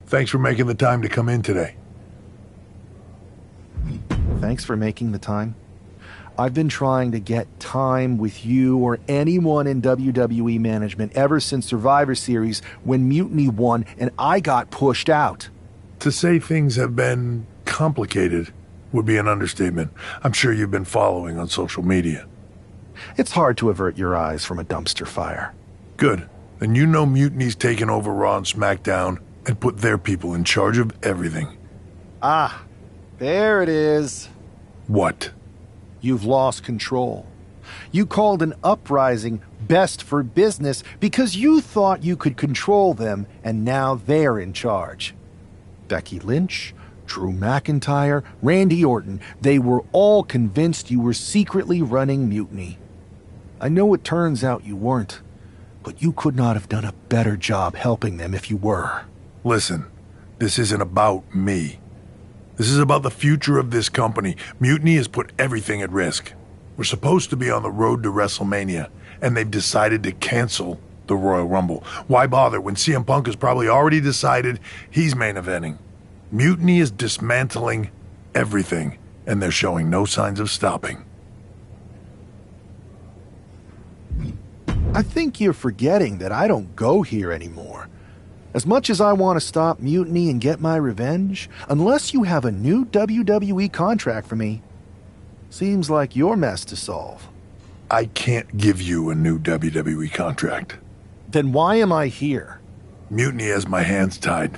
Thanks for making the time to come in today. Thanks for making the time. I've been trying to get time with you or anyone in WWE management ever since Survivor Series when Mutiny won and I got pushed out. To say things have been complicated would be an understatement. I'm sure you've been following on social media. It's hard to avert your eyes from a dumpster fire. Good. Then you know Mutiny's taken over Raw and SmackDown and put their people in charge of everything. Ah, there it is. What? You've lost control. You called an uprising best for business because you thought you could control them, and now they're in charge. Becky Lynch, Drew McIntyre, Randy Orton, they were all convinced you were secretly running Mutiny. I know it turns out you weren't, but you could not have done a better job helping them if you were. Listen, this isn't about me. This is about the future of this company. Mutiny has put everything at risk. We're supposed to be on the road to WrestleMania, and they've decided to cancel the Royal Rumble. Why bother when CM Punk has probably already decided he's main eventing? Mutiny is dismantling everything, and they're showing no signs of stopping. I think you're forgetting that I don't go here anymore. As much as I want to stop Mutiny and get my revenge, unless you have a new WWE contract for me, seems like your mess to solve. I can't give you a new WWE contract. Then why am I here? Mutiny has my hands tied.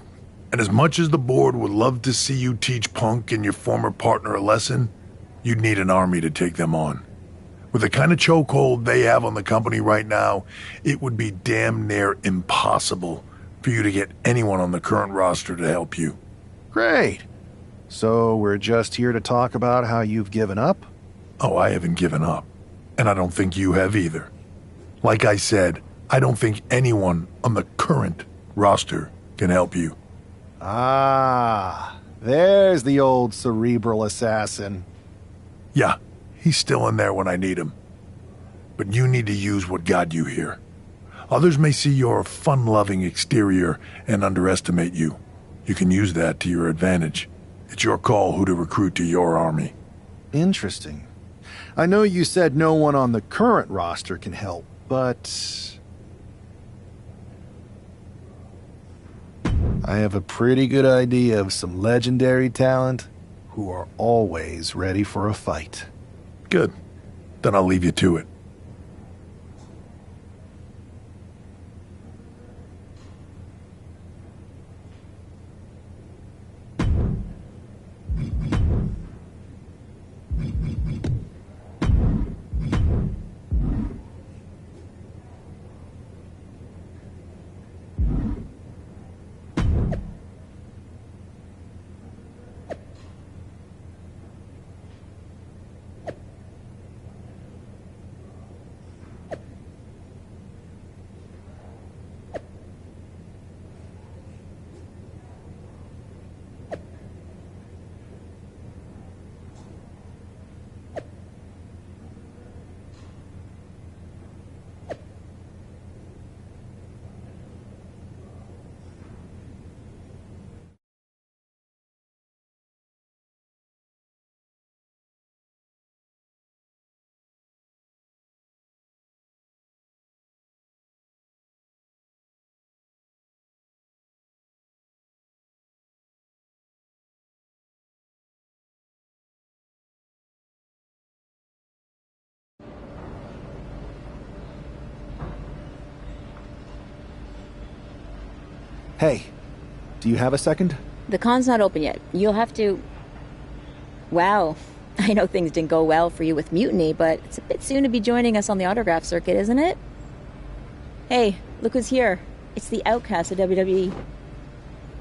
And as much as the board would love to see you teach Punk and your former partner a lesson, you'd need an army to take them on. With the kind of chokehold they have on the company right now, it would be damn near impossible for you to get anyone on the current roster to help you. Great. So we're just here to talk about how you've given up? Oh, I haven't given up. And I don't think you have either. Like I said, I don't think anyone on the current roster can help you. Ah, there's the old cerebral assassin. Yeah, he's still in there when I need him. But you need to use what got you here. Others may see your fun-loving exterior and underestimate you. You can use that to your advantage. It's your call who to recruit to your army. Interesting. I know you said no one on the current roster can help, but I have a pretty good idea of some legendary talent who are always ready for a fight. Good. Then I'll leave you to it. Hey, do you have a second? The con's not open yet. You'll have to... Wow. I know things didn't go well for you with Mutiny, but it's a bit soon to be joining us on the autograph circuit, isn't it? Hey, look who's here. It's the outcast of WWE.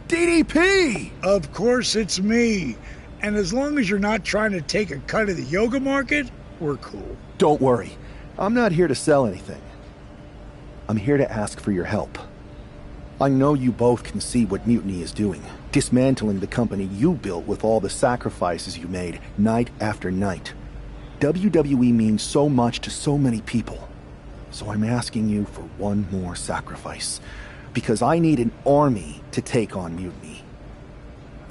DDP! Of course it's me. And as long as you're not trying to take a cut of the yoga market, we're cool. Don't worry. I'm not here to sell anything. I'm here to ask for your help. I know you both can see what Mutiny is doing, dismantling the company you built with all the sacrifices you made, night after night. WWE means so much to so many people. So I'm asking you for one more sacrifice. Because I need an army to take on Mutiny.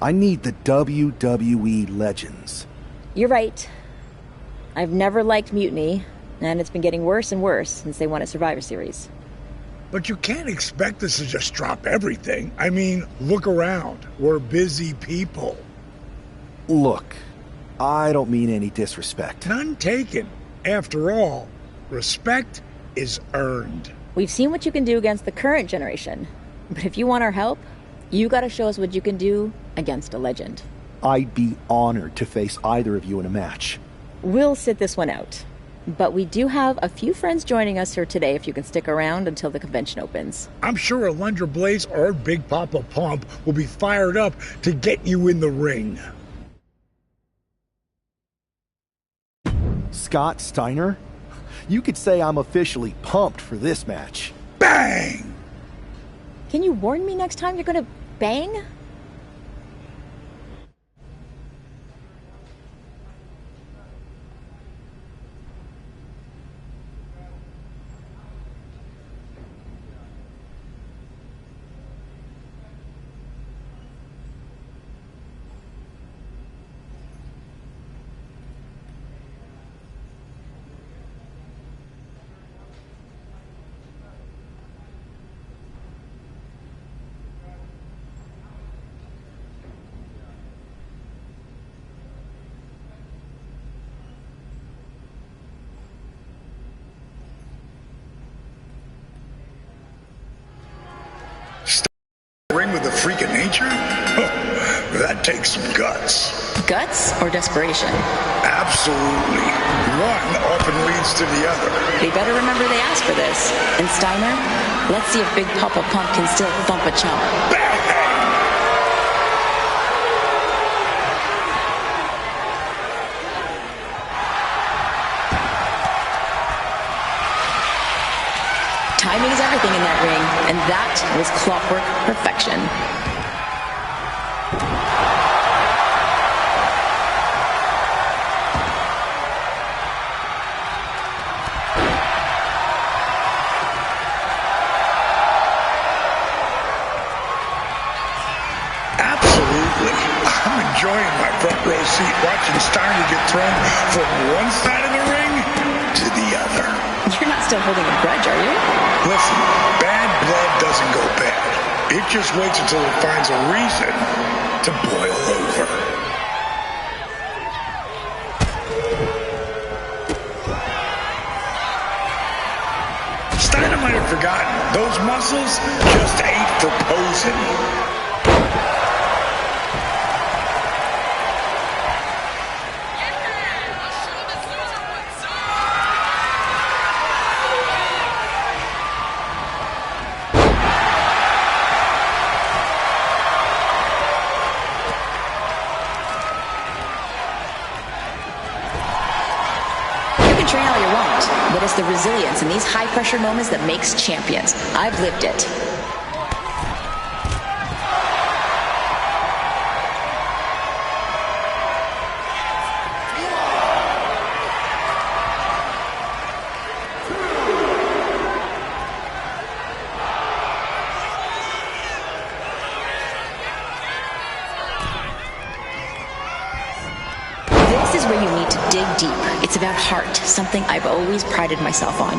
I need the WWE legends. You're right. I've never liked Mutiny, and it's been getting worse and worse since they won a Survivor Series. But you can't expect us to just drop everything. I mean, look around. We're busy people. Look, I don't mean any disrespect. None taken. After all, respect is earned. We've seen what you can do against the current generation. But if you want our help, you gotta show us what you can do against a legend. I'd be honored to face either of you in a match. We'll sit this one out. But we do have a few friends joining us here today if you can stick around until the convention opens. I'm sure Alundra Blaze or Big Papa Pump will be fired up to get you in the ring. Scott Steiner? You could say I'm officially pumped for this match. Bang! Can you warn me next time you're gonna bang? Ring with a freak of nature? That takes some guts. Guts or desperation? Absolutely. One often leads to the other. They better remember they asked for this. And Steiner, let's see if Big Papa Pump can still thump a chump. Bang! Timing is everything in that ring, and that was clockwork perfection. Absolutely. I'm enjoying my front row seat watching Steiner get thrown from one side of the ring to the other. You're not still holding a grudge, are you? Listen, bad blood doesn't go bad. It just waits until it finds a reason to boil over. Steiner might have forgotten. Those muscles just ain't for posing. Train all you want, but it's the resilience in these high-pressure moments that makes champions. I've lived it. This is where you need to dig deep. It's about heart, something I've always prided myself on.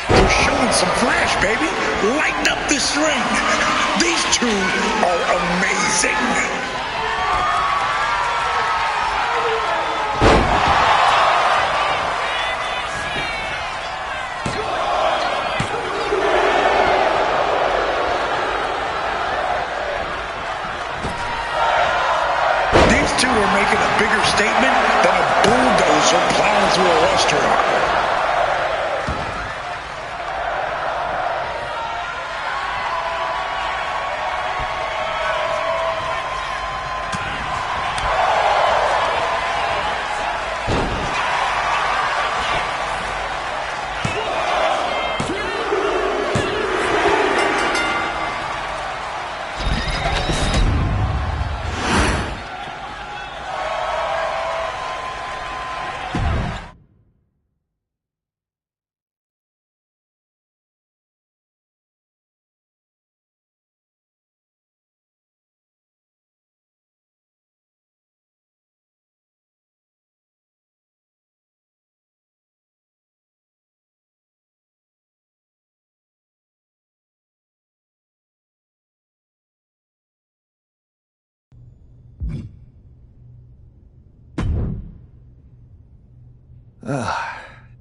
You're showing some flash, baby. Lighten up this ring. These two are amazing. statement than a bulldozer plowing through a restaurant.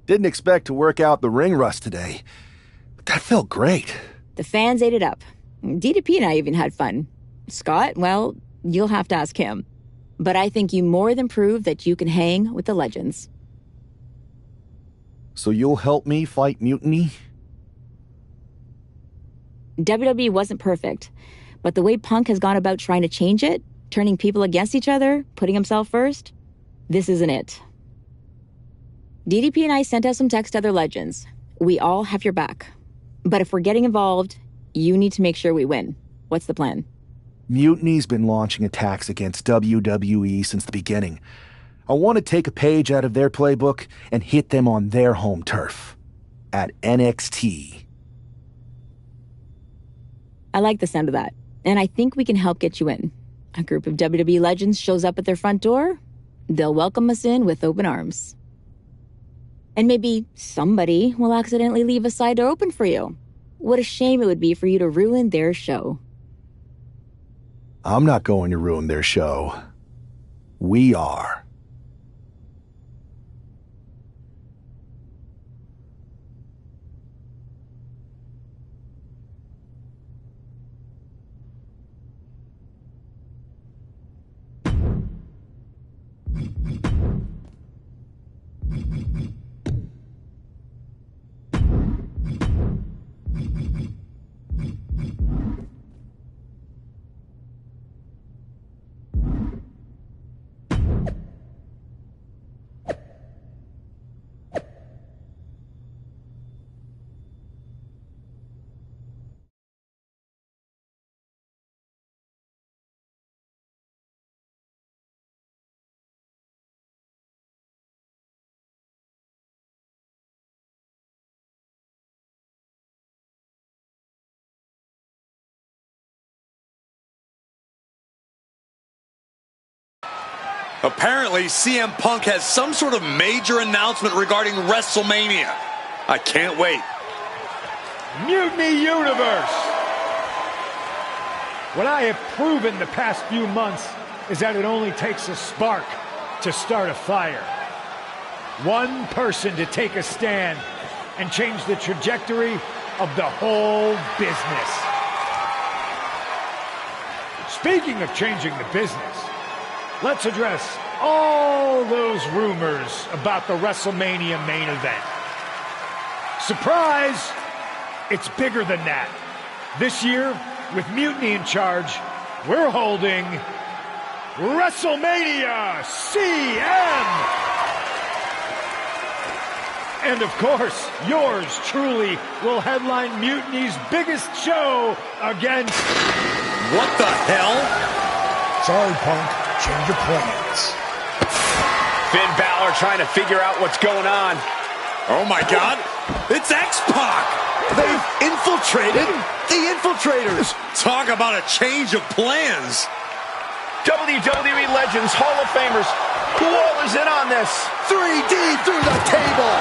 Didn't expect to work out the ring rust today, but that felt great. The fans ate it up. DDP and I even had fun. Scott, well, you'll have to ask him. But I think you more than proved that you can hang with the legends. So you'll help me fight Mutiny? WWE wasn't perfect, but the way Punk has gone about trying to change it, turning people against each other, putting himself first, this isn't it. DDP and I sent out some text to other legends. We all have your back. But if we're getting involved, you need to make sure we win. What's the plan? Mutiny's been launching attacks against WWE since the beginning. I want to take a page out of their playbook and hit them on their home turf. At NXT. I like the sound of that. And I think we can help get you in. A group of WWE legends shows up at their front door. They'll welcome us in with open arms. And maybe somebody will accidentally leave a side door open for you. What a shame it would be for you to ruin their show. I'm not going to ruin their show. We are. Apparently, CM Punk has some sort of major announcement regarding WrestleMania. I can't wait. Mutiny Universe! What I have proven the past few months is that it only takes a spark to start a fire. One person to take a stand and change the trajectory of the whole business. Speaking of changing the business, let's address all those rumors about the WrestleMania main event. Surprise! It's bigger than that. This year, with Mutiny in charge, we're holding WrestleMania CM! And of course, yours truly will headline Mutiny's biggest show against... What the hell? Sorry, Punk. Change your plans. Finn Balor trying to figure out what's going on. Oh my God, it's X-Pac! They've infiltrated the Infiltrators. Talk about a change of plans. WWE Legends, Hall of Famers, who all is in on this? 3D through the table!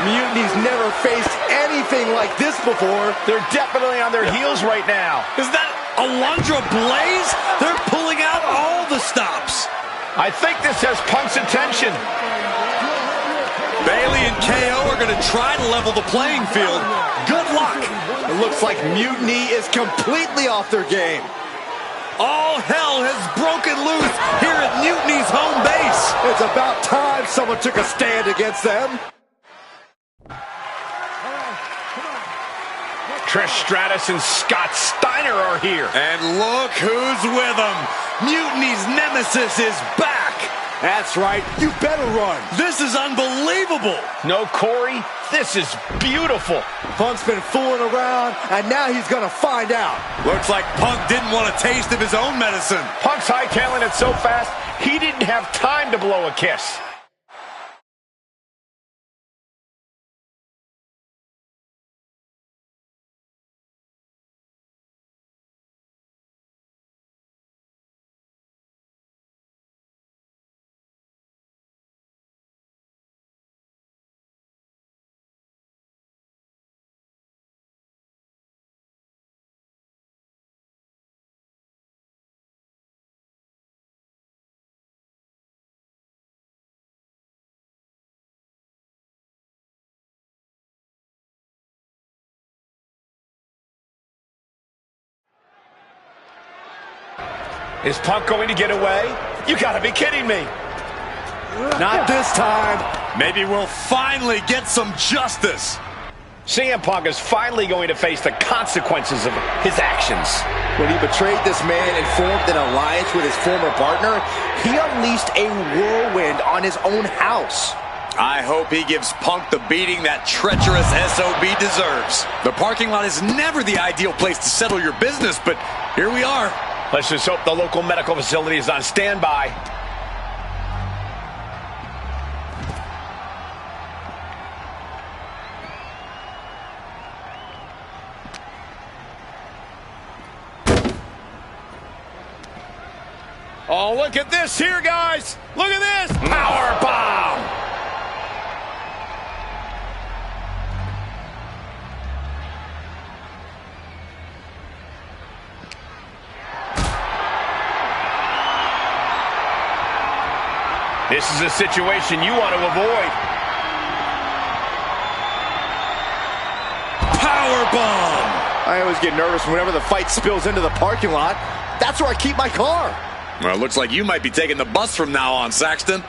Mutiny's never faced anything like this before. They're definitely on their heels right now. Is that Alundra Blaze? They're pulling out all the stops. I think this has Punk's attention. Bayley and KO are going to try to level the playing field. Good luck. It looks like Mutiny is completely off their game. All hell has broken loose here at Mutiny's home base. It's about time someone took a stand against them. Trish Stratus and Scott Steiner are here. And look who's with them. Mutiny's nemesis is back. That's right. You better run. This is unbelievable. No, Corey, this is beautiful. Punk's been fooling around, and now he's going to find out. Looks like Punk didn't want a taste of his own medicine. Punk's hightailing it so fast, he didn't have time to blow a kiss. Is Punk going to get away? You gotta be kidding me. Not this time. Maybe we'll finally get some justice. CM Punk is finally going to face the consequences of his actions. When he betrayed this man and formed an alliance with his former partner, he unleashed a whirlwind on his own house. I hope he gives Punk the beating that treacherous SOB deserves. The parking lot is never the ideal place to settle your business, but here we are. Let's just hope the local medical facility is on standby. Oh, look at this here, guys. Look at this. Power bomb. This is a situation you want to avoid. Powerbomb! I always get nervous whenever the fight spills into the parking lot. That's where I keep my car. Well, it looks like you might be taking the bus from now on, Saxton.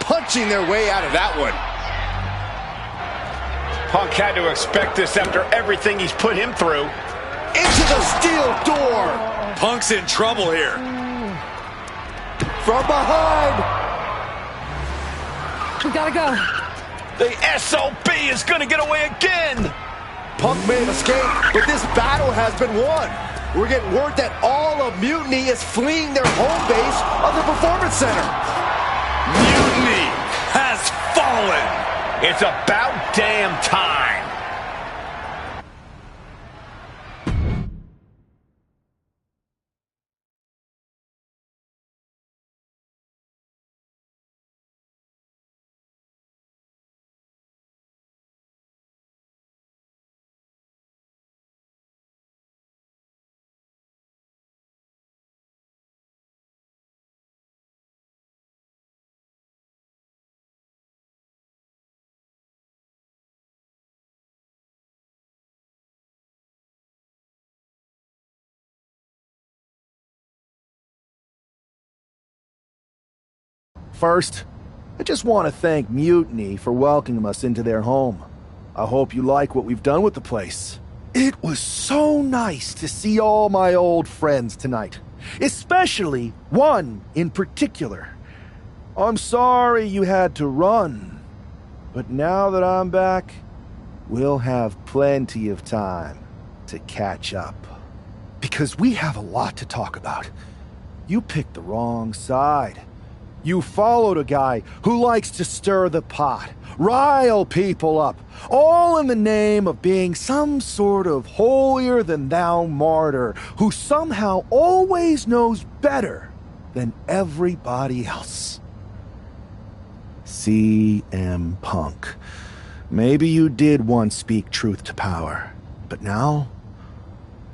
Punching their way out of that one. Punk had to expect this after everything he's put him through. Into the steel door. Punk's in trouble here. From behind. We gotta go. The SOB is going to get away again. Punk may have escaped, but this battle has been won. We're getting word that all of Mutiny is fleeing their home base of the Performance Center. Mutiny has fallen. It's about damn time. First, I just want to thank Mutiny for welcoming us into their home. I hope you like what we've done with the place. It was so nice to see all my old friends tonight, especially one in particular. I'm sorry you had to run, but now that I'm back, we'll have plenty of time to catch up. Because we have a lot to talk about. You picked the wrong side. You followed a guy who likes to stir the pot, rile people up, all in the name of being some sort of holier-than-thou martyr who somehow always knows better than everybody else. CM Punk. Maybe you did once speak truth to power, but now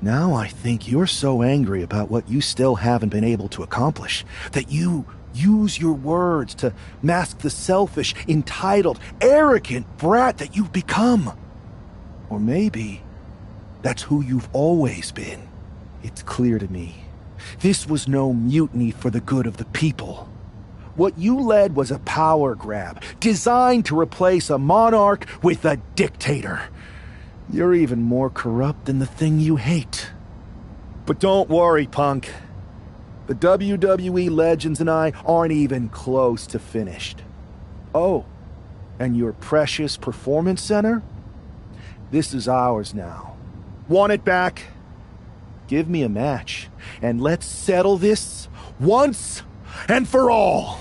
I think you're so angry about what you still haven't been able to accomplish that you use your words to mask the selfish, entitled, arrogant brat that you've become. Or maybe that's who you've always been. It's clear to me. This was no mutiny for the good of the people. What you led was a power grab, designed to replace a monarch with a dictator. You're even more corrupt than the thing you hate. But don't worry, Punk. The WWE legends and I aren't even close to finished. Oh, and your precious performance center? This is ours now. Want it back? Give me a match, and let's settle this once and for all.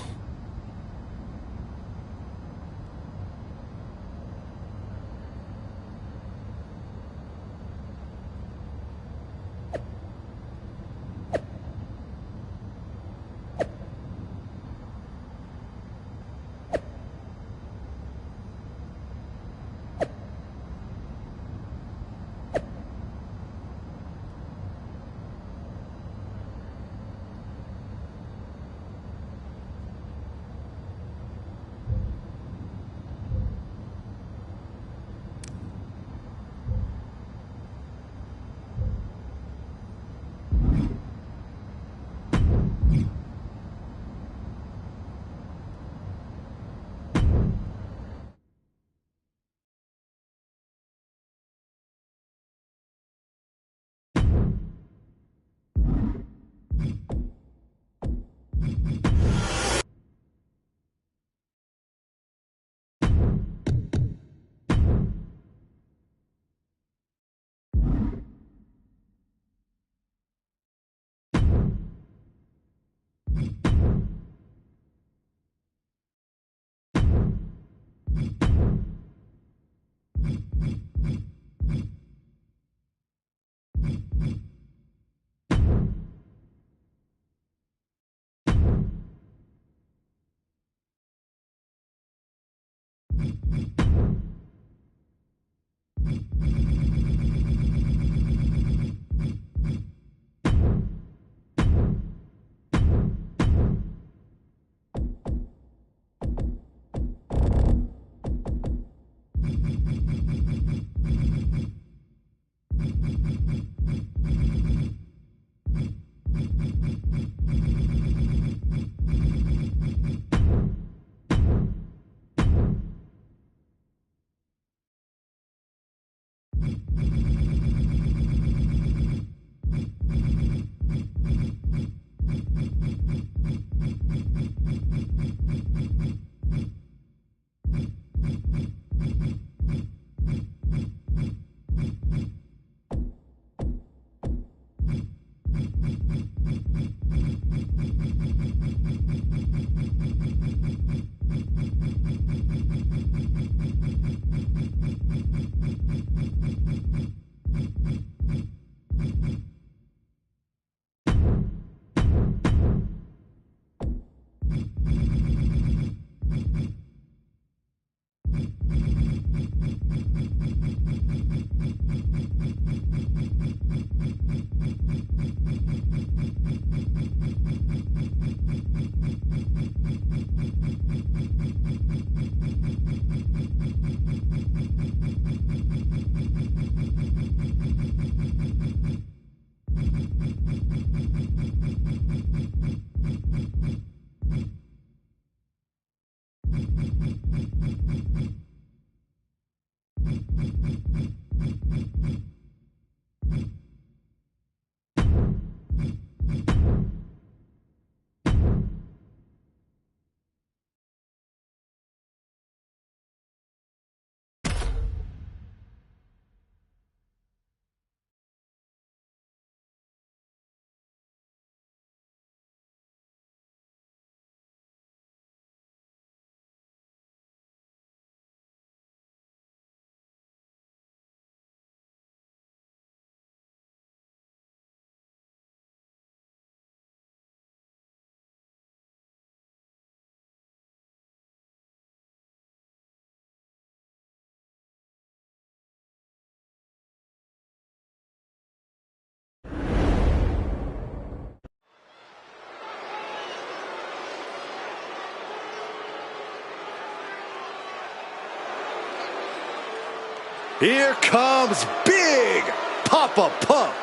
Here comes Big Papa Pump.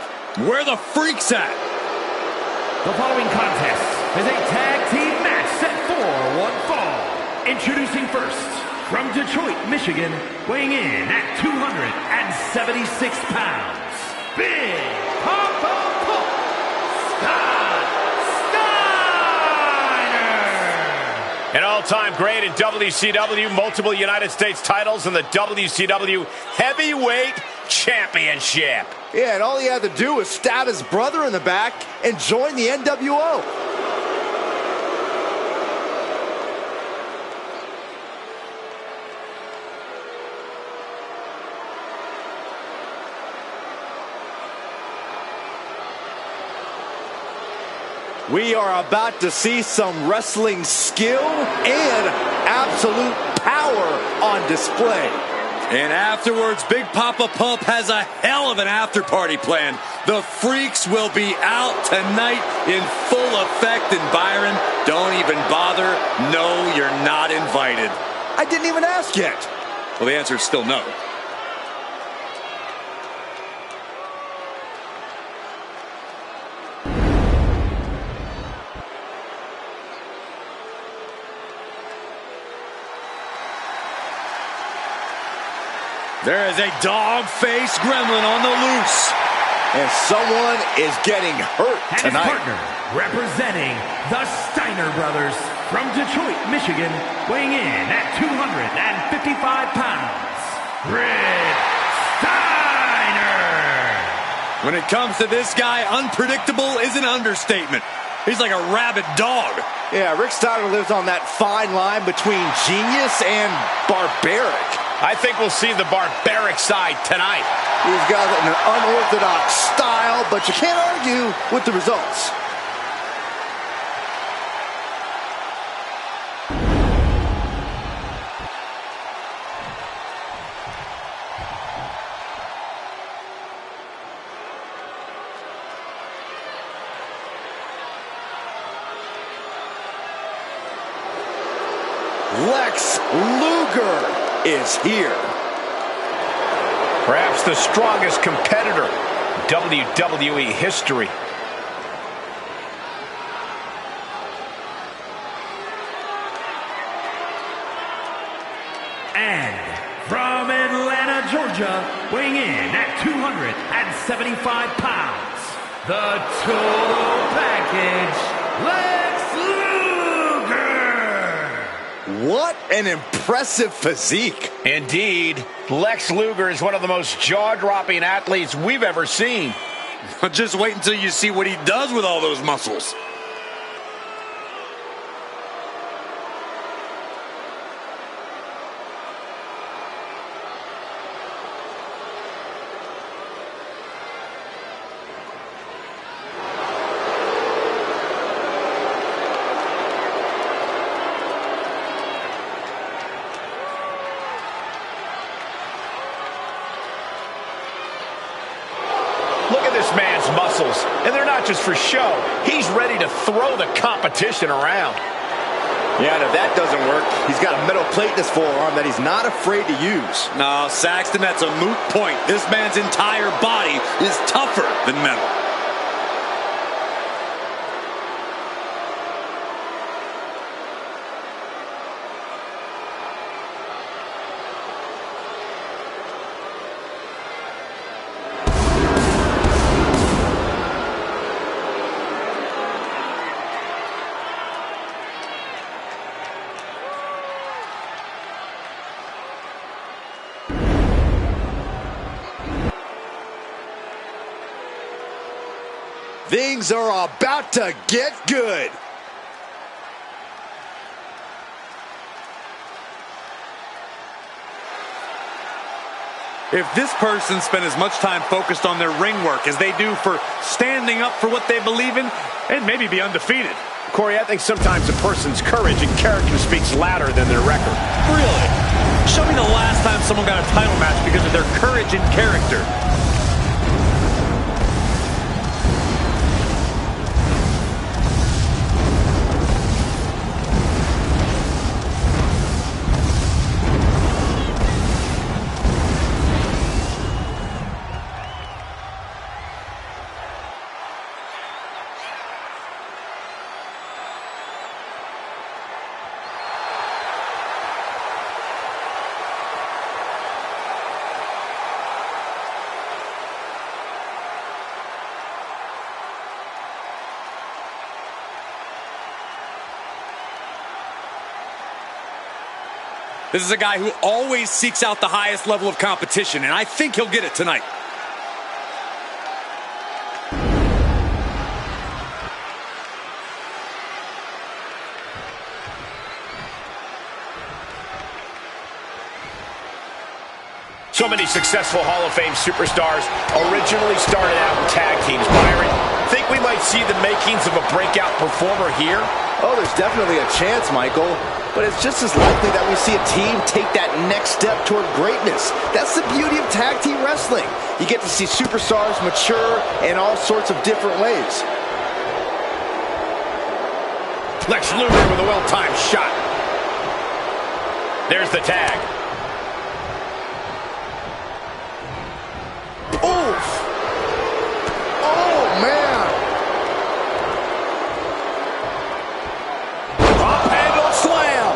Where the freaks at? The following contest is a tag team match set for one fall. Introducing first, from Detroit, Michigan, weighing in at 276 pounds, Big Papa Pump Steiner! An all-time great in WCW, multiple United States titles, and the WCW Heavyweight Championship. Yeah, and all he had to do was stab his brother in the back and join the NWO. We are about to see some wrestling skill and absolute power on display. And afterwards, Big Papa Pump has a hell of an after-party plan. The freaks will be out tonight in full effect. And Byron, don't even bother. No, you're not invited. I didn't even ask yet. Well, the answer is still no. There is a dog-faced gremlin on the loose. And someone is getting hurt And tonight. his partner, representing the Steiner brothers, from Detroit, Michigan, weighing in at 255 pounds, Rick Steiner! When it comes to this guy, unpredictable is an understatement. He's like a rabid dog. Yeah, Rick Steiner lives on that fine line between genius and barbaric. I think we'll see the barbaric side tonight. He's got an unorthodox style, but you can't argue with the results. Lex Luger is here. Perhaps the strongest competitor in WWE history. And from Atlanta, Georgia, weighing in at 275 pounds, the total package, Lex Luger! What an impressive physique. Indeed, Lex Luger is one of the most jaw-dropping athletes we've ever seen. Just wait until you see what he does with all those muscles. Look at this man's muscles, and they're not just for show. He's ready to throw the competition around. Yeah, and if that doesn't work, he's got a metal plate in his forearm that he's not afraid to use. No, Saxton, that's a moot point. This man's entire body is tougher than metal. Things are about to get good. If this person spent as much time focused on their ring work as they do for standing up for what they believe in, and maybe be undefeated. Corey, I think sometimes a person's courage and character speaks louder than their record. Really? Show me the last time someone got a title match because of their courage and character. This is a guy who always seeks out the highest level of competition, and I think he'll get it tonight. So many successful Hall of Fame superstars originally started out in tag teams. Byron, think we might see the makings of a breakout performer here? Oh, there's definitely a chance, Michael. But it's just as likely that we see a team take that next step toward greatness. That's the beauty of tag team wrestling. You get to see superstars mature in all sorts of different ways. Lex Luger with a well-timed shot. There's the tag. Oof! Oh, man! Top handle slam!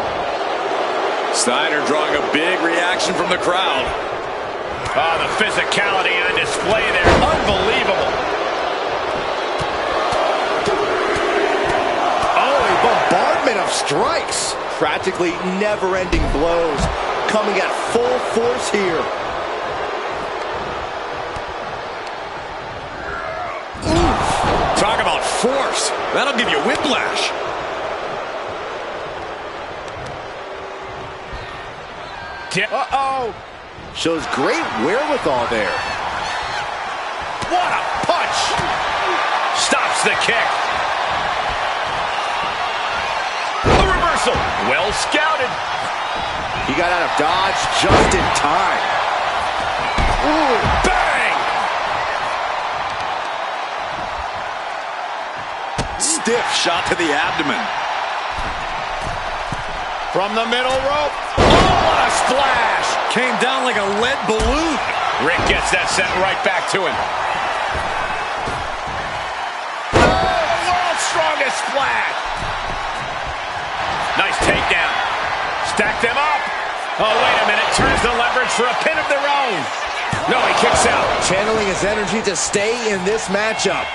Steiner drawing a big reaction from the crowd. Oh, the physicality on display there. Unbelievable. Oh, a bombardment of strikes. Practically never-ending blows coming at full force here. Talk about force. That'll give you whiplash. Uh-oh. Shows great wherewithal there. What a punch! Stops the kick. A reversal. Well scouted. He got out of dodge just in time. Ooh, bang! Stiff shot to the abdomen. From the middle rope. Oh, what a splash! Came down like a lead balloon. Rick gets that sent right back to him. Oh, world's strongest splash! Nice takedown. Stack them up. Oh, wait a minute. Turns the leverage for a pin of their own. No, he kicks out. Channeling his energy to stay in this matchup.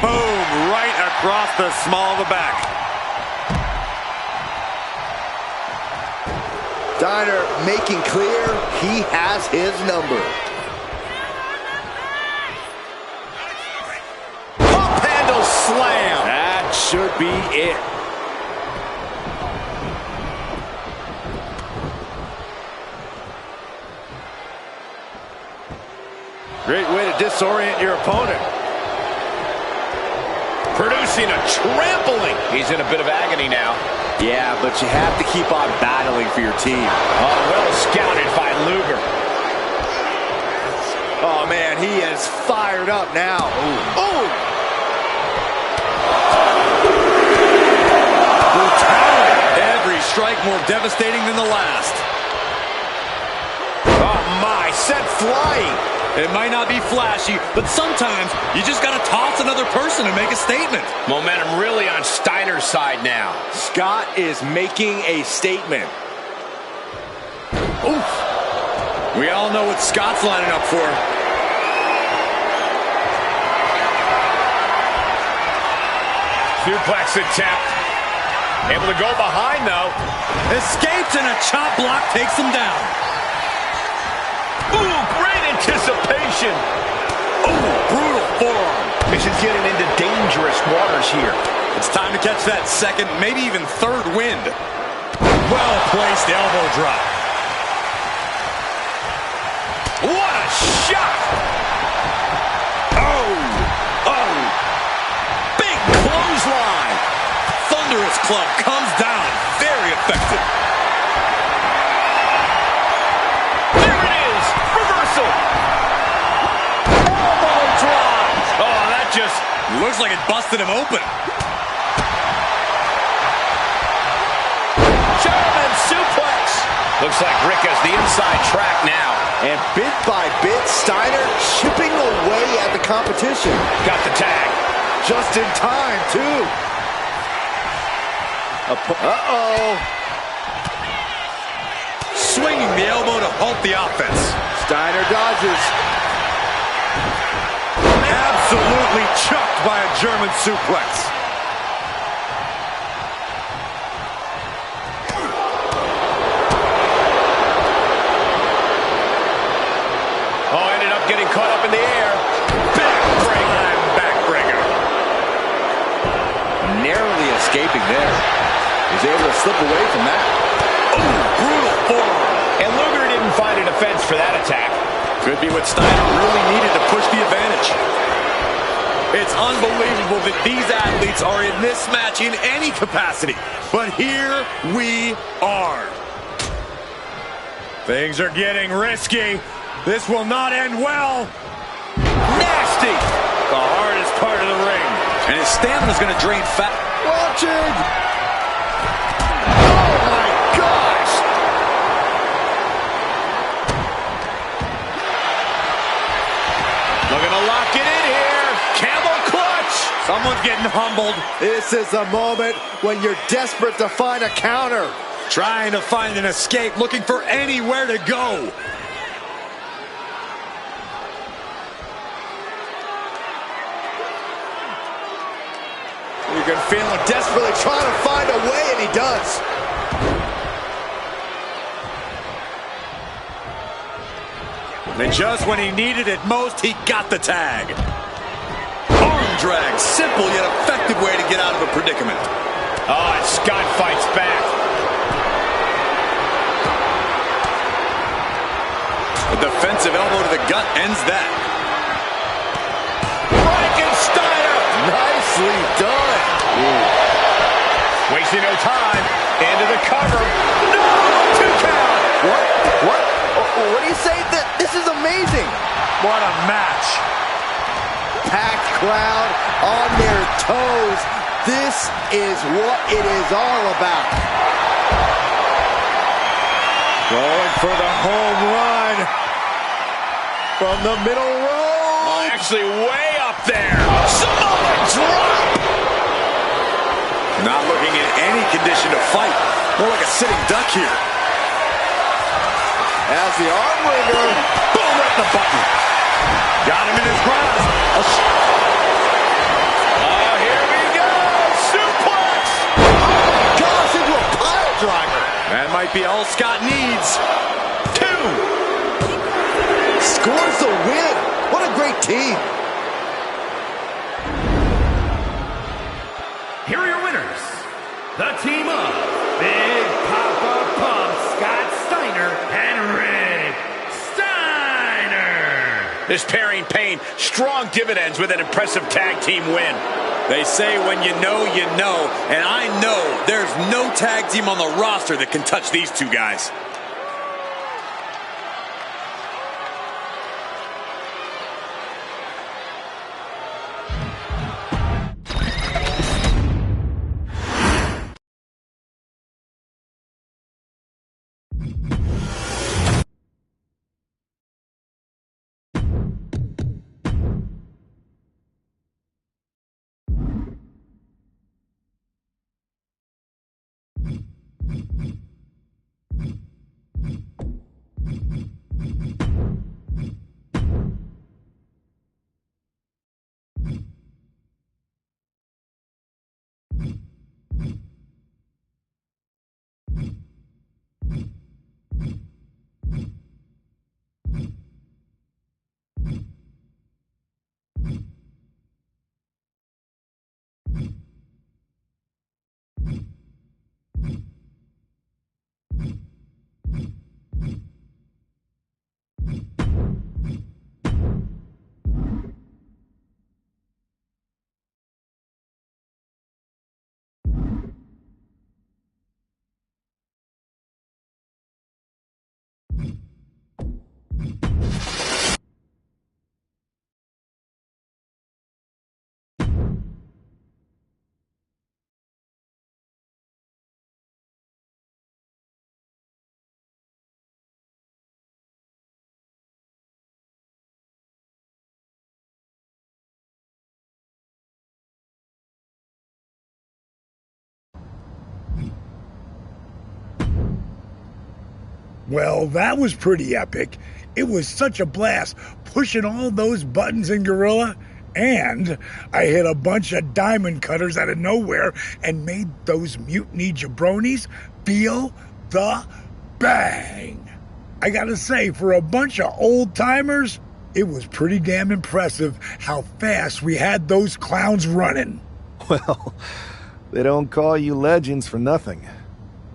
Boom, right across the small of the back. Steiner making clear he has his number. Pump handle slam. That should be it. Great way to disorient your opponent. Producing a trampling. He's in a bit of agony now. Yeah, but you have to keep on battling for your team. Oh, well scouted by Luger. Oh, man, he is fired up now. Ooh. Brutality. Every strike more devastating than the last. Oh, my, sent flying. It might not be flashy, but sometimes you just got to toss another person and make a statement. Momentum really on Steiner's side now. Scott is making a statement. Oof. We all know what Scott's lining up for. Suplex attempt. Able to go behind, though. Escapes and a chop block takes him down. Ooh, great anticipation. Ooh, brutal forearm. This is getting into dangerous waters here. It's time to catch that second, maybe even third wind. Well-placed elbow drop. What a shot! Oh! Big clothesline. Thunderous club comes down. Very effective. There it is! Reversal! Elbow drop! Oh, that just... Looks like it busted him open. German suplex! Looks like Rick has the inside track now. And bit by bit, Steiner chipping away at the competition. Got the tag. Just in time, too. Uh-oh. Swinging the elbow to halt the offense. Steiner dodges. Absolutely chucked by a German suplex. caught up in the air. Backbreaker. Narrowly escaping there. He's able to slip away from that. Oh, brutal forearm. And Luger didn't find a defense for that attack. Could be what Steiner really needed to push the advantage. It's unbelievable that these athletes are in this match in any capacity. But here we are. Things are getting risky. This will not end well. Nasty. The hardest part of the ring. And his stamina's going to drain fat. Watch it! Oh my gosh! Looking to lock it in here. Camel clutch. Someone's getting humbled. This is the moment when you're desperate to find a counter. Trying to find an escape, looking for anywhere to go. You can feel him desperately trying to find a way, and he does. And just when he needed it most, he got the tag. Arm drag, simple yet effective way to get out of a predicament. Oh, and Scott fights back. A defensive elbow to the gut ends that. Nicely done. Ooh. Wasting no time. Into the cover. No! 2 count. What? What do you say? This is amazing. What a match. Packed crowd on their toes. This is what it is all about. Going for the home run. From the middle row. Oh, actually way up there. Samoa drop. Not looking in any condition to fight. More like a sitting duck here. As the arm wringer. Boom, right in the button. Got him in his grasp. Oh, here we go. Suplex. Oh my gosh, into a pile driver. That might be all Scott needs. 2. Scores the win. What a great team. Here are your winners. The team of Big Papa Pump, Scott Steiner, and Rick Steiner. This pairing paid strong dividends with an impressive tag team win. They say when you know, and I know there's no tag team on the roster that can touch these two guys. Well, that was pretty epic. It was such a blast pushing all those buttons in Gorilla. And I hit a bunch of diamond cutters out of nowhere and made those mutiny jabronis feel the bang. I gotta say, for a bunch of old timers, It was pretty damn impressive how fast we had those clowns running. Well, they don't call you legends for nothing.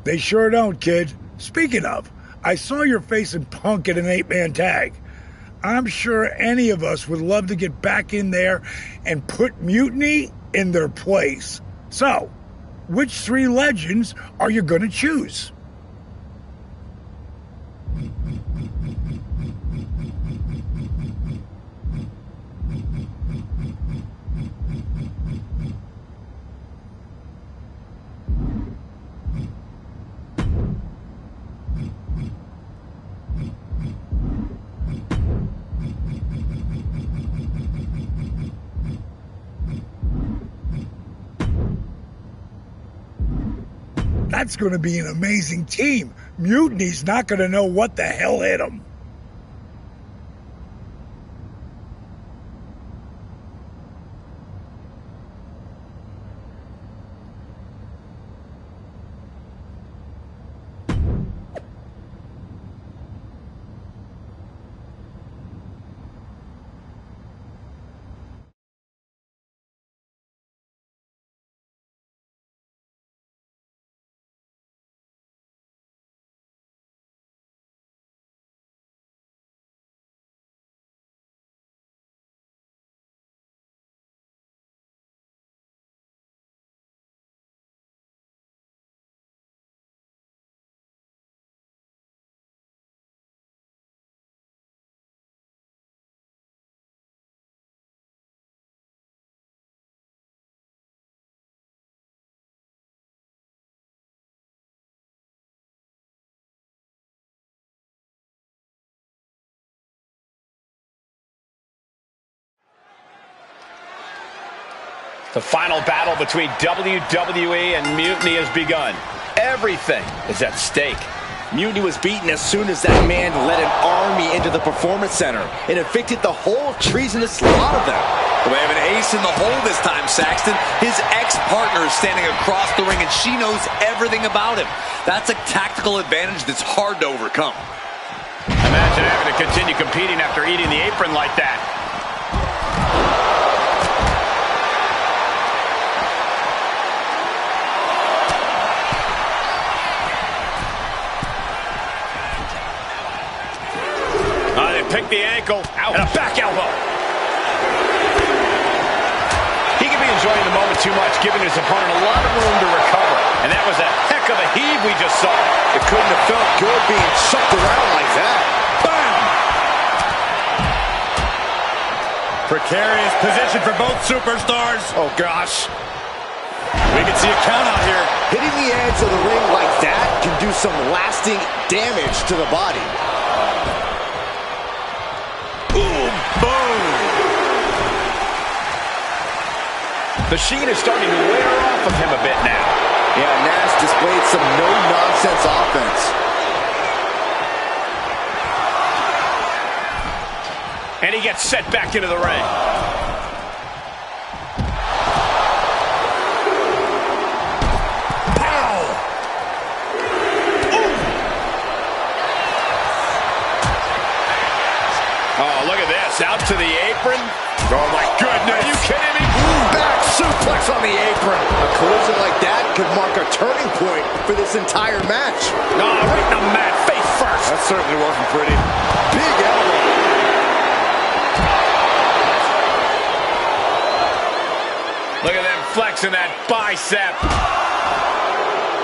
They sure don't, kid. Speaking of, I saw your face in Punk at an 8-man tag. I'm sure any of us would love to get back in there and put Mutiny in their place. So, which 3 legends are you gonna choose? That's going to be an amazing team. Mutiny's not going to know what the hell hit them. The final battle between WWE and Mutiny has begun. Everything is at stake. Mutiny was beaten as soon as that man led an army into the Performance Center and inflicted the whole treasonous lot of them. We have an ace in the hole this time, Saxton. His ex-partner is standing across the ring, and she knows everything about him. That's a tactical advantage that's hard to overcome. Imagine having to continue competing after eating the apron like that. Pick the ankle. Ouch. And a back elbow. He could be enjoying the moment too much, giving his opponent a lot of room to recover. And that was a heck of a heave we just saw. It couldn't have felt good being chucked around like that. Bam! Precarious position for both superstars. Oh, gosh. We can see a count out here. Hitting the edge of the ring like that can do some lasting damage to the body. The sheen is starting to wear off of him a bit now. Yeah, Nash displayed some no-nonsense offense. And he gets set back into the ring. Pow! Oh, look at this. Out to the apron. Oh, my goodness. Are you kidding me? Back suplex on the apron. A collision like that could mark a turning point for this entire match. No, right in the mat, face first. That certainly wasn't pretty. Big elbow. Look at them flexing that bicep.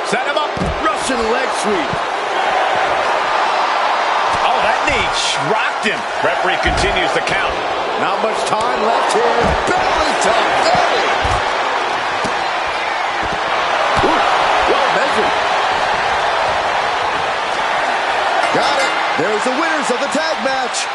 Set him up. Russian leg sweep. Oh, that knee rocked him. Referee continues the count. Not much time left here. Belly to belly. Ooh, well measured. Got it. There's the winners of the tag match.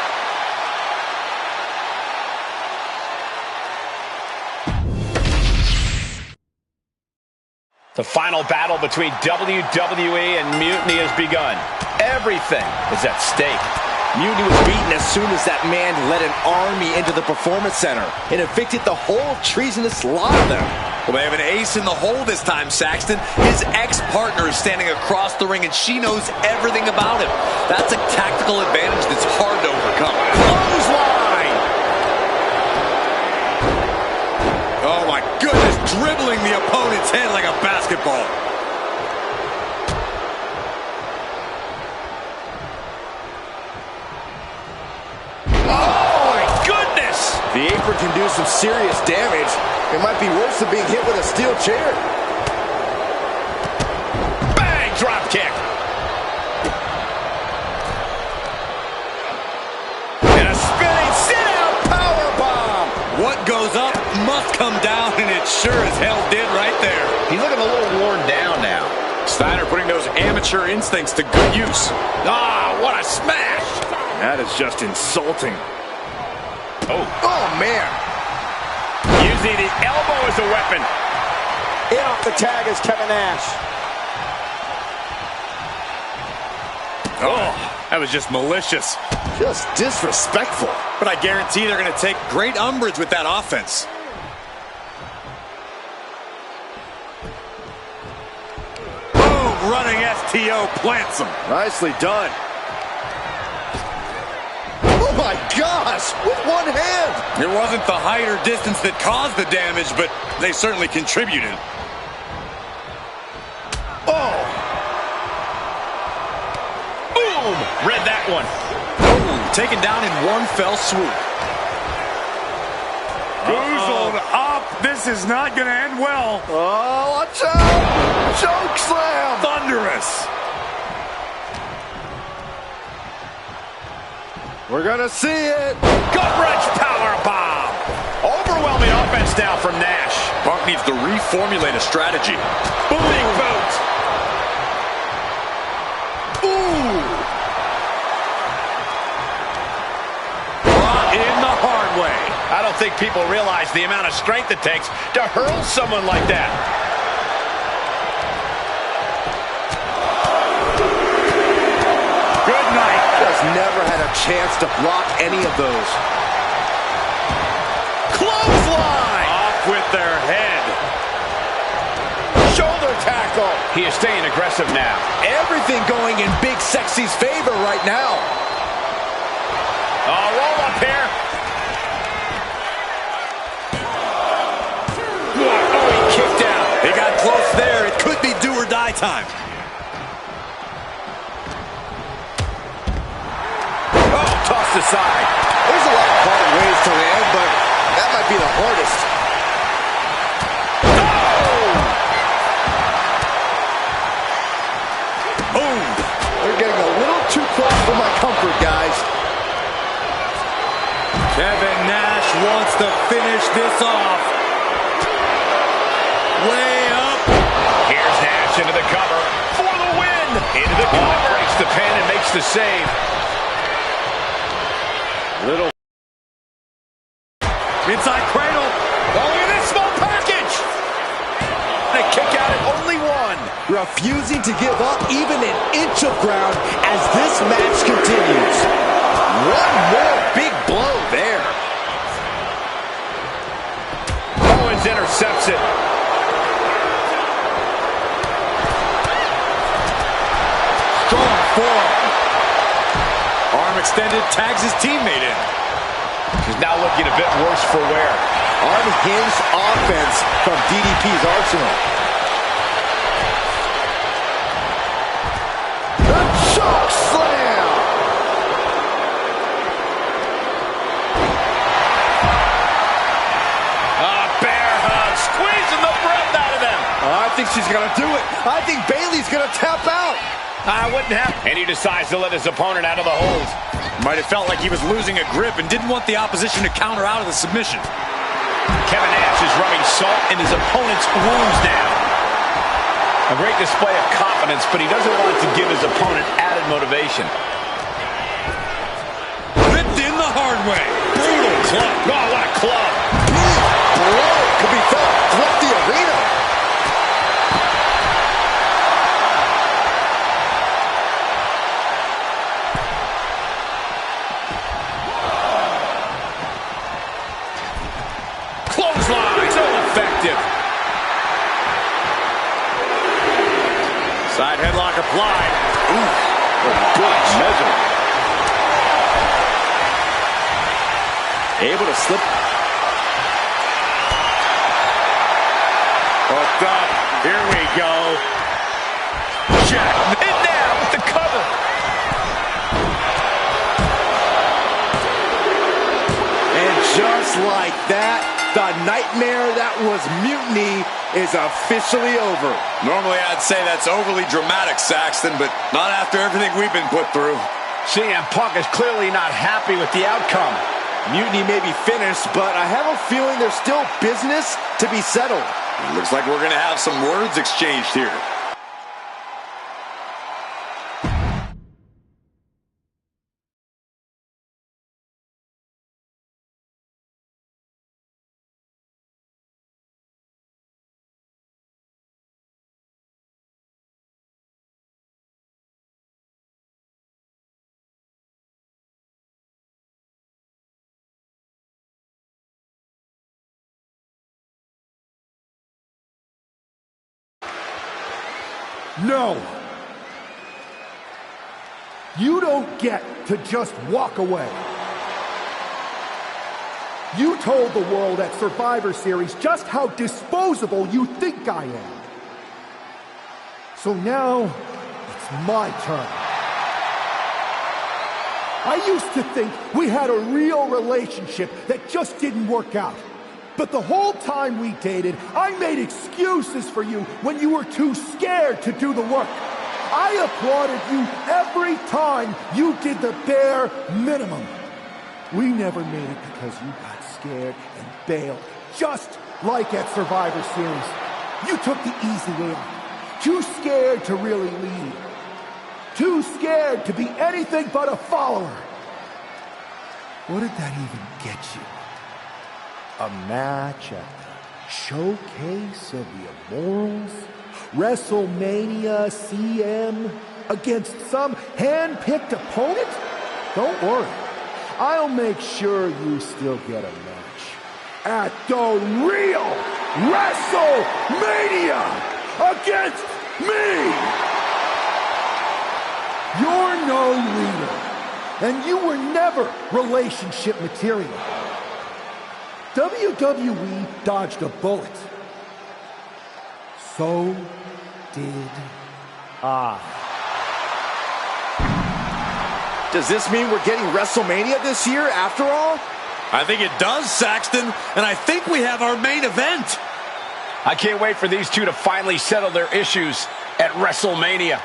The final battle between WWE and Mutiny has begun. Everything is at stake. Mutiny was beaten as soon as that man led an army into the Performance Center and inflicted the whole treasonous lot of them. We have an ace in the hole this time, Saxton. His ex-partner is standing across the ring, and she knows everything about him. That's a tactical advantage that's hard to overcome. Clothesline! dribbling the opponent's head like a basketball. Oh, my goodness! The apron can do some serious damage. It might be worse than being hit with a steel chair. Bang! Drop kick. And a spinning sit-out powerbomb. What goes up must come down, and it sure as hell did right there. He's looking a little worn down now. Steiner putting those amateur instincts to good use. Ah, what a smash! That is just insulting. Oh, man. Using the elbow as a weapon. In off the tag is Kevin Nash. Oh, that was just malicious. Just disrespectful. But I guarantee they're going to take great umbrage with that offense. Boom, running STO plants him. Nicely done. Oh my gosh, with one hand. It wasn't the height or distance that caused the damage, but they certainly contributed. Oh. Boom, read that one. Boom, taken down in one fell swoop. Boozled up. This is not going to end well. Oh, watch out. Choke slam. Thunderous. We're gonna see it. Gut-wrench powerbomb. Overwhelming offense now from Nash. Punk needs to reformulate a strategy. Boom. Big boot. Ooh. Brought in the hard way. I don't think people realize the amount of strength it takes to hurl someone like that. Good night. Just never had a chance to block any of those. Clothesline! Off with their head. Shoulder tackle. He is staying aggressive now. Everything going in Big Sexy's favor right now. Oh, roll up here. Oh, he kicked out. They got close there. It could be do or die time. Tossed aside. There's a lot of hard ways to land, but that might be the hardest. Oh! Boom! They're getting a little too close for my comfort, guys. Kevin Nash wants to finish this off. Way up. Here's Nash into the cover for the win. Into the cover. Breaks the pin and makes the save. Little Inside cradle. Oh, look at this small package. They kick out at only one. Refusing to give up even an inch of ground as this match continues. One more big blow there. Owens intercepts it. Strong forearm. Arm extended, tags his teammate in. She's now looking a bit worse for wear. Unhinged offense from DDP's arsenal. The choke slam! Bear hug, squeezing the breath out of them. I think she's gonna do it. I think Bayley's gonna tap out. I wouldn't have. And he decides to let his opponent out of the hold. Might have felt like he was losing a grip and didn't want the opposition to counter out of the submission. Kevin Nash is rubbing salt in his opponent's wounds now. A great display of confidence, but he doesn't want to give his opponent added motivation. Ripped in the hard way. Brutal club. Oh, what a club. Blow could be felt throughout the arena. Clothesline, so effective. Side headlock applied. Ooh, what a good measure. Able to slip. Hooked up. Here we go. Jack. And now with the cover. And just like that, the nightmare that was Mutiny is officially over. Normally I'd say that's overly dramatic, Saxton, but not after everything we've been put through. CM Punk is clearly not happy with the outcome. Mutiny may be finished, but I have a feeling there's still business to be settled. It looks like we're going to have some words exchanged here. No! You don't get to just walk away. You told the world at Survivor Series just how disposable you think I am. So now, it's my turn. I used to think we had a real relationship that just didn't work out. But the whole time we dated, I made excuses for you when you were too scared to do the work. I applauded you every time you did the bare minimum. We never made it because you got scared and bailed, just like at Survivor Series. You took the easy way out. Too scared to really lead. Too scared to be anything but a follower. What did that even get you? A match at the Showcase of the Immortals? WrestleMania CM against some hand-picked opponent? Don't worry. I'll make sure you still get a match at the real WrestleMania against me! You're no leader, and you were never relationship material. WWE dodged a bullet. So did I. Does this mean we're getting WrestleMania this year after all? I think it does, Saxton, and I think we have our main event. I can't wait for these two to finally settle their issues at WrestleMania.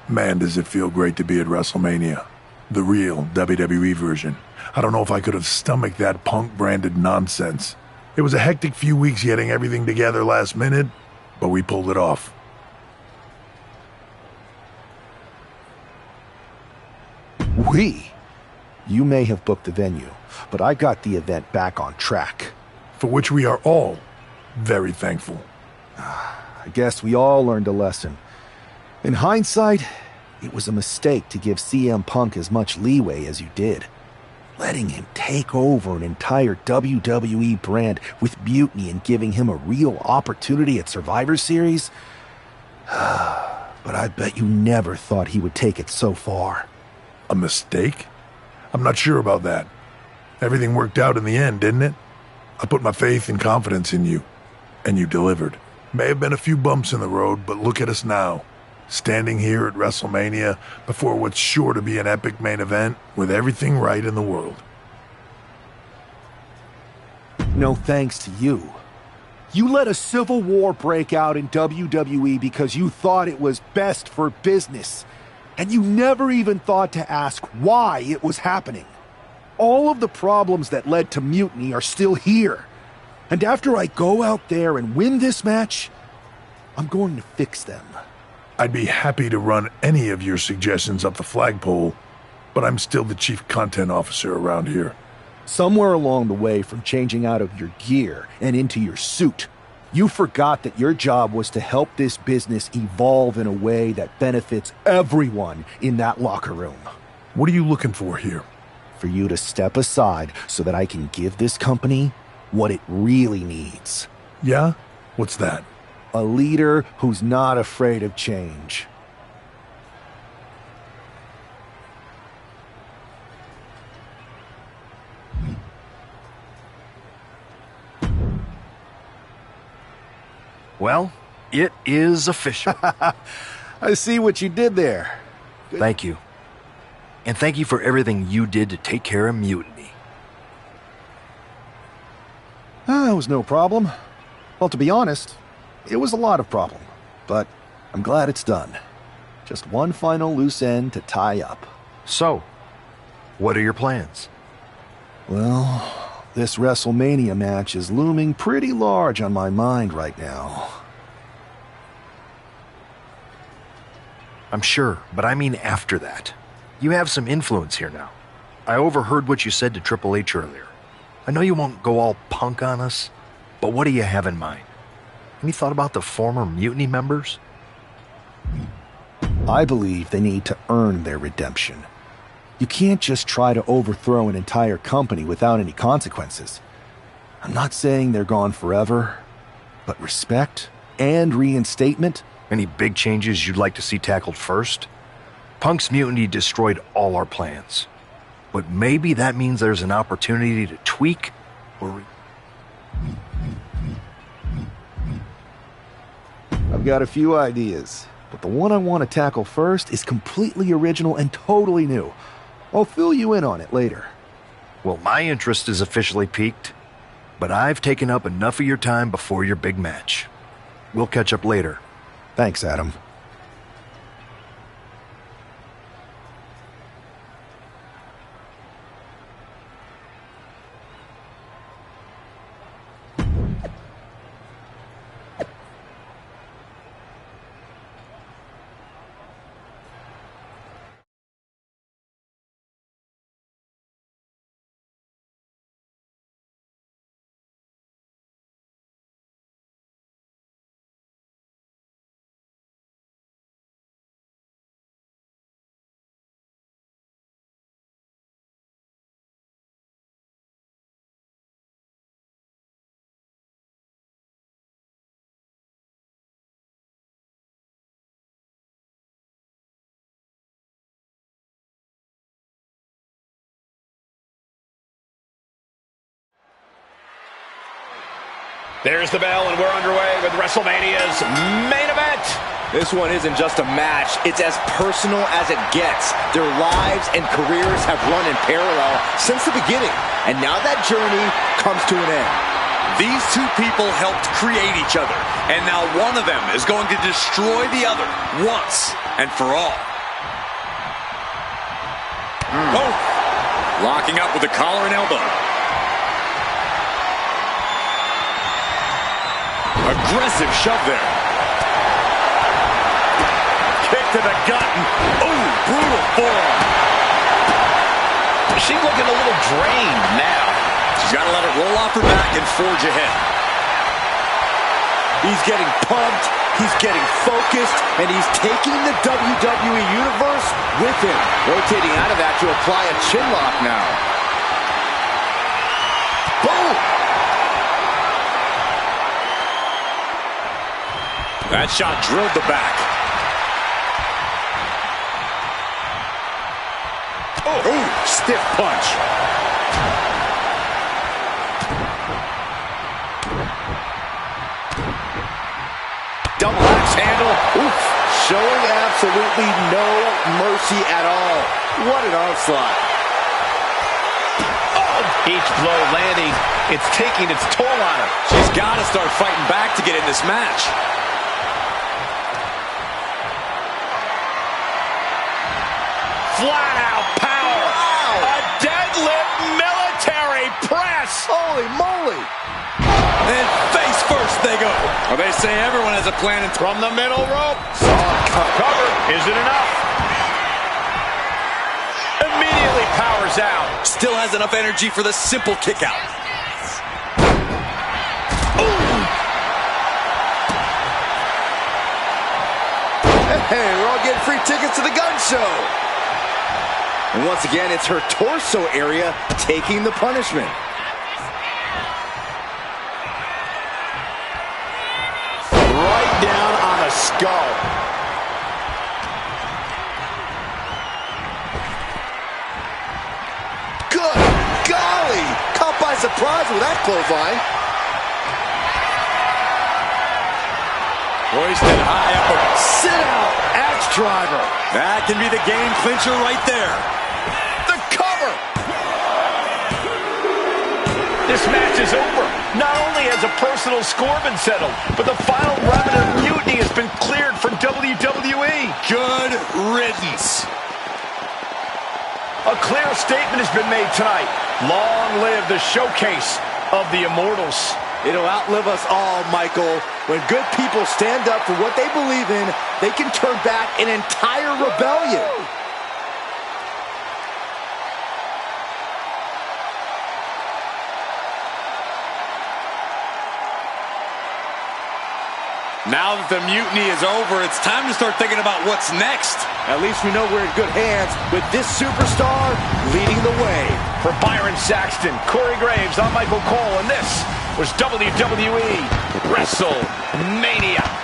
Man, does it feel great to be at WrestleMania. The real WWE version. I don't know if I could have stomached that Punk-branded nonsense. It was a hectic few weeks getting everything together last minute, but we pulled it off. We? You may have booked the venue, but I got the event back on track. For which we are all very thankful. I guess we all learned a lesson. In hindsight, it was a mistake to give CM Punk as much leeway as you did. Letting him take over an entire WWE brand with Mutiny and giving him a real opportunity at Survivor Series? But I bet you never thought he would take it so far. A mistake? I'm not sure about that. Everything worked out in the end, didn't it? I put my faith and confidence in you, and you delivered. May have been a few bumps in the road, but look at us now. Standing here at WrestleMania before what's sure to be an epic main event with everything right in the world. No thanks to you. You let a civil war break out in WWE because you thought it was best for business. And you never even thought to ask why it was happening. All of the problems that led to Mutiny are still here. And after I go out there and win this match, I'm going to fix them. I'd be happy to run any of your suggestions up the flagpole, but I'm still the chief content officer around here. Somewhere along the way from changing out of your gear and into your suit, you forgot that your job was to help this business evolve in a way that benefits everyone in that locker room. What are you looking for here? For you to step aside so that I can give this company what it really needs. Yeah? What's that? A leader who's not afraid of change. Well, it is official. I see what you did there. Thank you. And thank you for everything you did to take care of Mutiny. It was no problem. Well, to be honest, it was a lot of problem. But I'm glad it's done. Just one final loose end to tie up. So, what are your plans? Well, this WrestleMania match is looming pretty large on my mind right now. I'm sure, but I mean after that. You have some influence here now. I overheard what you said to Triple H earlier. I know you won't go all punk on us, but what do you have in mind? Any thought about the former Mutiny members? I believe they need to earn their redemption. You can't just try to overthrow an entire company without any consequences. I'm not saying they're gone forever, but respect and reinstatement. Any big changes you'd like to see tackled first? Punk's mutiny destroyed all our plans. But maybe that means there's an opportunity to tweak or... I've got a few ideas, but the one I want to tackle first is completely original and totally new. I'll fill you in on it later. Well, my interest is officially piqued, but I've taken up enough of your time before your big match. We'll catch up later. Thanks, Adam. There's the bell, and we're underway with WrestleMania's main event. This one isn't just a match. It's as personal as it gets. Their lives and careers have run in parallel since the beginning, and now that journey comes to an end. These two people helped create each other, and now one of them is going to destroy the other once and for all. Both locking up with the collar and elbow. Aggressive shove there. Kick to the gut. Oh, brutal forearm. She's looking a little drained now. She's got to let it roll off her back and forge ahead. He's getting pumped, he's getting focused, and he's taking the WWE Universe with him. Rotating out of that to apply a chin lock now. Boom! That shot drilled the back. Oh, ooh, stiff punch. Double axe handle. Oof. Showing absolutely no mercy at all. What an onslaught. Oh, each blow landing, it's taking its toll on her. She's got to start fighting back to get in this match. Flat out power. Wow. A deadlift military press. Holy moly! And face first they go. Well, they say everyone has a plan. From the middle rope. Cover. Is it enough? Immediately powers out. Still has enough energy for the simple kick out. Hey, we're all getting free tickets to the gun show. And once again, it's her torso area taking the punishment. go. Good golly! Caught by surprise with that clothesline. Hoisted high up. Sit out, axe driver. That can be the game clincher right there. The cover. This match is over. Not only has a personal score been settled, but the final remnant of mutiny has been cleared for WWE. Good riddance. A clear statement has been made tonight. Long live the showcase of the Immortals. It'll outlive us all, Michael. When good people stand up for what they believe in, they can turn back an entire rebellion. Now that the mutiny is over, it's time to start thinking about what's next. At least we know we're in good hands with this superstar leading the way. For Byron Saxton, Corey Graves, I'm Michael Cole, and this was WWE WrestleMania.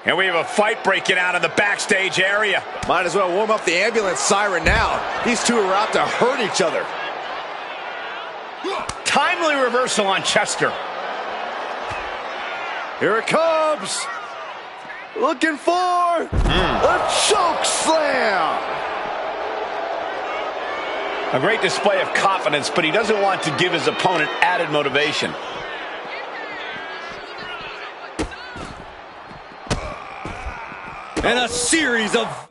And we have a fight breaking out in the backstage area. Might as well warm up the ambulance siren now. These two are out to hurt each other. Timely reversal on Chester. Here it comes. Looking for a choke slam. A great display of confidence, but he doesn't want to give his opponent added motivation. And a series of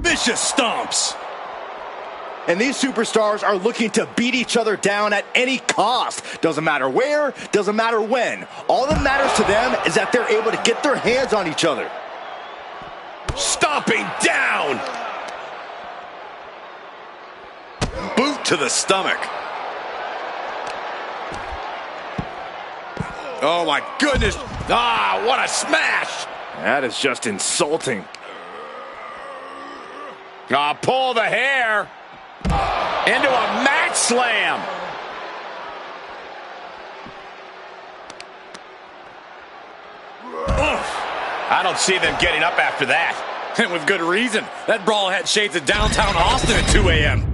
vicious stomps. And these superstars are looking to beat each other down at any cost. Doesn't matter where, doesn't matter when. All that matters to them is that they're able to get their hands on each other. Stomping down. Boot to the stomach. Oh my goodness. Ah, what a smash. That is just insulting. Pull the hair. Into a mat slam. I don't see them getting up after that. And with good reason. That brawl had shades of downtown Austin at 2 a.m.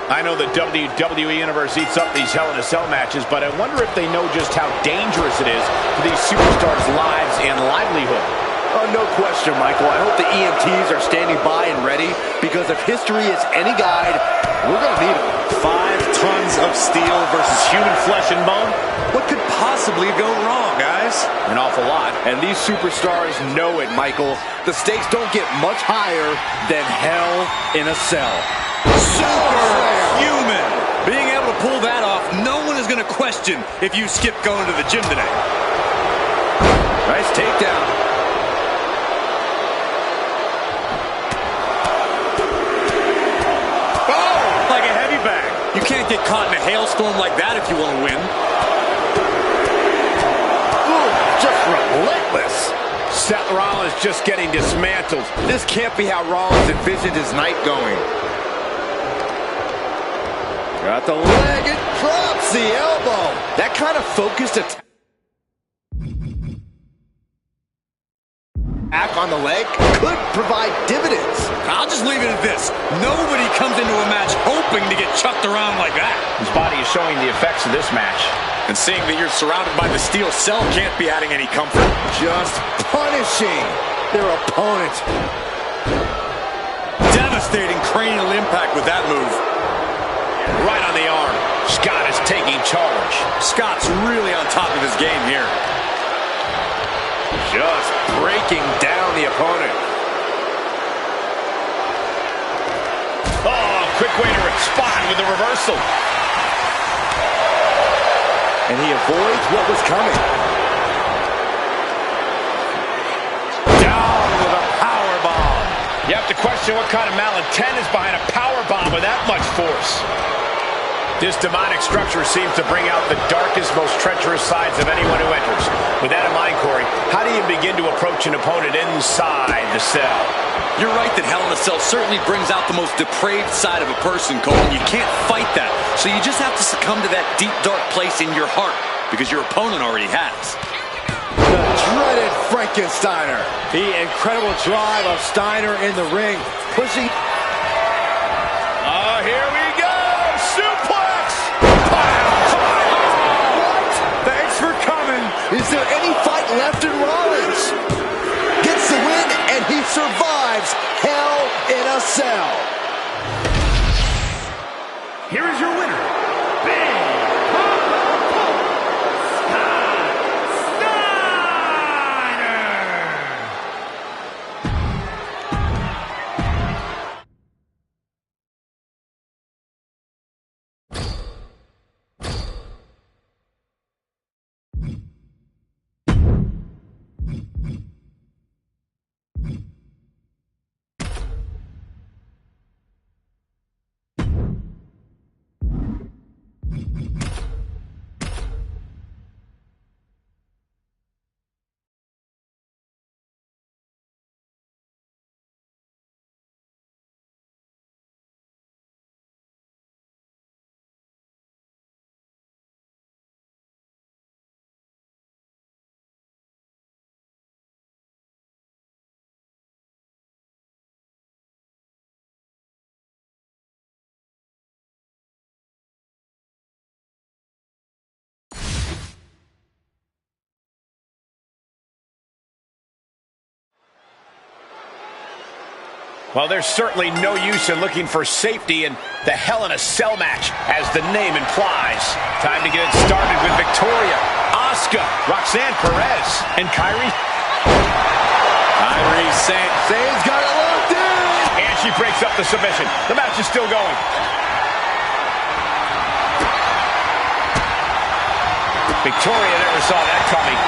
I know the WWE Universe eats up these Hell in a Cell matches, but I wonder if they know just how dangerous it is for these superstars' lives and livelihood. Oh, no question, Michael. I hope the EMTs are standing by and ready, because if history is any guide, we're going to need them. 5 tons of steel versus human flesh and bone? What could possibly go wrong, guys? An awful lot. And these superstars know it, Michael. The stakes don't get much higher than Hell in a Cell. Superhuman! Being able to pull that off, no one is going to question if you skip going to the gym today. Nice takedown. Oh! Like a heavy bag. You can't get caught in a hailstorm like that if you want to win. Ooh, just relentless. Seth Rollins just getting dismantled. This can't be how Rollins envisioned his night going. Got the leg, it drops the elbow. That kind of focused attack. Back on the leg could provide dividends. I'll just leave it at this. Nobody comes into a match hoping to get chucked around like that. His body is showing the effects of this match. And seeing that you're surrounded by the steel cell can't be adding any comfort. Just punishing their opponent. Devastating cranial impact with that move. Right on the arm. Scott is taking charge. Scott's really on top of his game here. Just breaking down the opponent. Oh, quick way to respond with a reversal. And he avoids what was coming. Down with a power bomb. You have to question what kind of malintent is behind a power bomb with that much force. This demonic structure seems to bring out the darkest, most treacherous sides of anyone who enters. With that in mind, Corey, how do you begin to approach an opponent inside the cell? You're right that Hell in a Cell certainly brings out the most depraved side of a person, Cole, and you can't fight that. So you just have to succumb to that deep, dark place in your heart, because your opponent already has. The dreaded Frankensteiner. The incredible drive of Steiner in the ring, pushing... Here we go! Suplex! What? Thanks for coming. Is there any fight left in Rollins? Gets the win, and he survives Hell in a Cell. Here is your winner, Big Papa Scott Steiner. Well, there's certainly no use in looking for safety in the Hell in a Cell match, as the name implies. Time to get it started with Victoria, Asuka, Roxanne Perez, and Kairi. Kairi Sane's got it locked in. And she breaks up the submission. The match is still going. Victoria never saw that coming.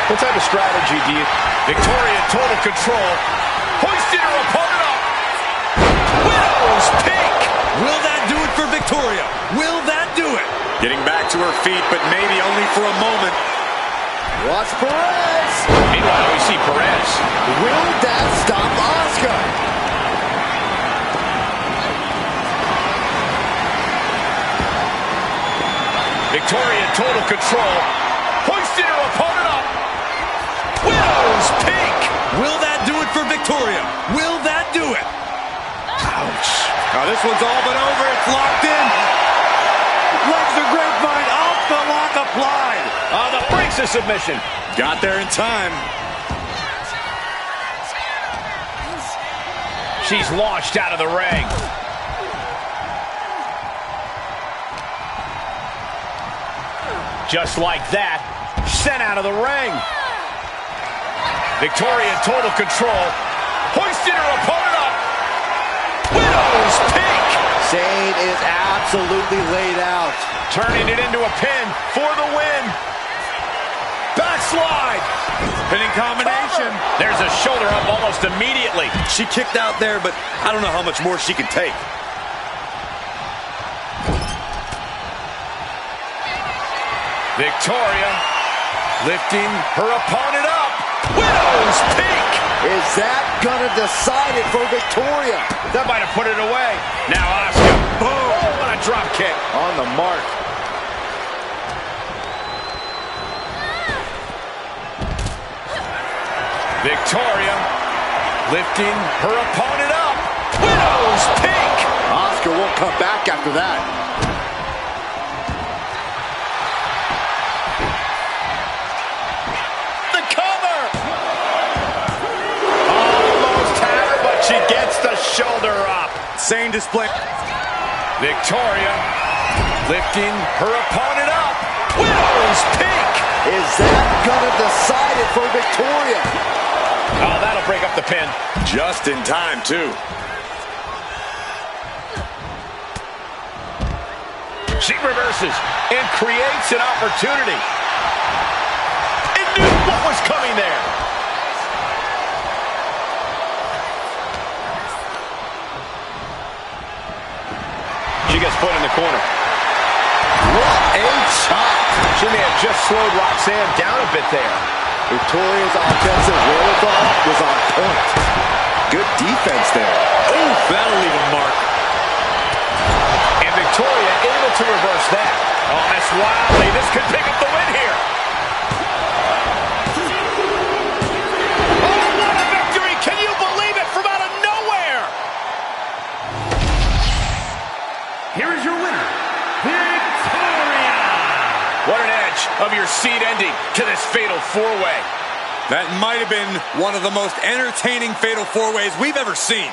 What type of strategy do you... Victoria in total control. Hoisted her opponent up. Widow's Peak. Will that do it for Victoria? Will that do it? Getting back to her feet, but maybe only for a moment. Watch Perez. Meanwhile, we see Perez. Will that stop Asuka? Victoria in total control. Hoisted her opponent up. Widow's Peak. Will that do it for Victoria? Will that do it? Ouch. Now this one's all but over. It's locked in. Legs are grapevine. Off the lock applied. The breaks of submission. Got there in time. She's launched out of the ring. Just like that, sent out of the ring. Victoria in total control. Hoisted her opponent up. Widow's Peak. Sane is absolutely laid out. Turning it into a pin for the win. Backslide. Pinning combination. There's a shoulder up almost immediately. She kicked out there, but I don't know how much more she can take. Victoria lifting her opponent up. Widow's Peak. Is that gonna decide it for Victoria? That might have put it away. Now Asuka. Boom. Oh, what a drop kick. On the mark. Victoria lifting her opponent up. Widow's peak. Oscar won't come back after that. The cover. Almost had her, but she gets the shoulder up. Same display. Victoria lifting her opponent up. Widow's peak. Is that gonna decide it for Victoria? Oh, that'll break up the pin. Just in time, too. She reverses and creates an opportunity. It knew what was coming there. She gets put in the corner. What a shot! She may have just slowed Roxanne down a bit there. Victoria's offensive wherewithal was on point. Good defense there. Ooh, that'll leave a mark. And Victoria able to reverse that. Oh, Miss Wiley, this could pick up the win here. Oh, what a victory! Can you believe it? From out of nowhere! Here is your winner, Victoria! What an edge of your seed ending to this fatal four-way. That might have been one of the most entertaining fatal four-ways we've ever seen.